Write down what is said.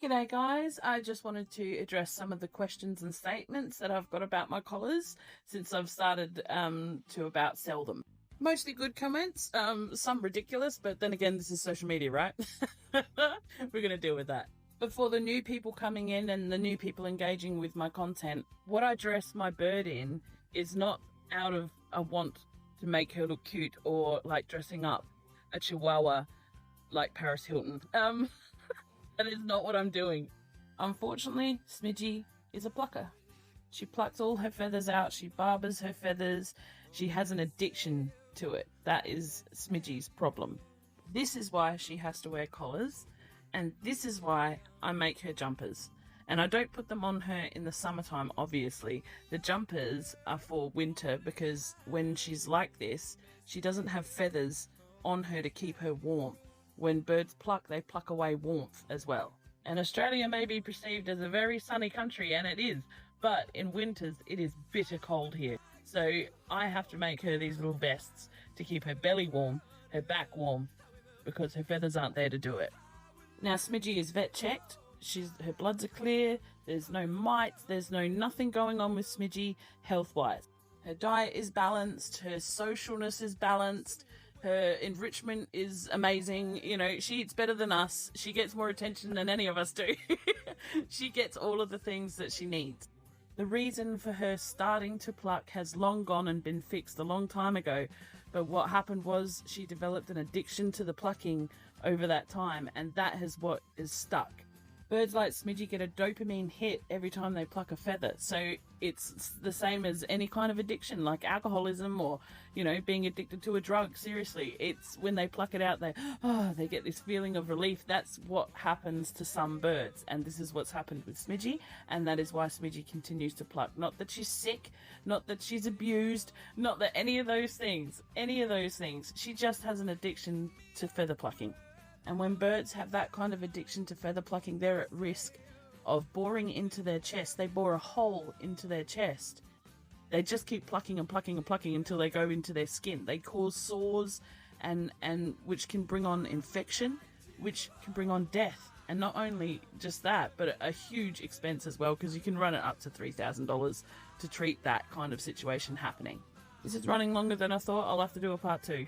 G'day guys, I just wanted to address some of the questions and statements that I've got about my collars since I've started to about sell them. Mostly good comments, some ridiculous, but then again, this is social media, right? We're going to deal with that. But for the new people coming in and the new people engaging with my content, what I dress my bird in is not out of a want to make her look cute or like dressing up a chihuahua like Paris Hilton. That is not what I'm doing. Unfortunately, Smidgy is a plucker. She plucks all her feathers out. She barbers her feathers. She has an addiction to it. That is Smidgy's problem. This is why she has to wear collars. And this is why I make her jumpers. And I don't put them on her in the summertime, obviously. The jumpers are for winter because when she's like this, she doesn't have feathers on her to keep her warm. When birds pluck, they pluck away warmth as well. And Australia may be perceived as a very sunny country, and it is, but in winters it is bitter cold here. So I have to make her these little vests to keep her belly warm, her back warm, because her feathers aren't there to do it. Now Smidgy is vet checked. Her bloods are clear. There's no mites. There's nothing going on with Smidgy health-wise. Her diet is balanced. Her socialness is balanced. Her enrichment is amazing. You know, she eats better than us. She gets more attention than any of us do. She gets all of the things that she needs. The reason for her starting to pluck has long gone and been fixed a long time ago. But what happened was she developed an addiction to the plucking over that time, and that is what is stuck. Birds like Smidgy get a dopamine hit every time they pluck a feather. So it's the same as any kind of addiction, like alcoholism or, you know, being addicted to a drug. Seriously, it's when they pluck it out, they get this feeling of relief. That's what happens to some birds. And this is what's happened with Smidgy. And that is why Smidgy continues to pluck. Not that she's sick, not that she's abused, not that any of those things. She just has an addiction to feather plucking. And when birds have that kind of addiction to feather plucking, they're at risk of boring into their chest. They bore a hole into their chest. They just keep plucking and plucking and plucking until they go into their skin. They cause sores and which can bring on infection, which can bring on death. And not only just that, but a huge expense as well, because you can run it up to $3,000 to treat that kind of situation happening. This is running longer than I thought. I'll have to do a part 2.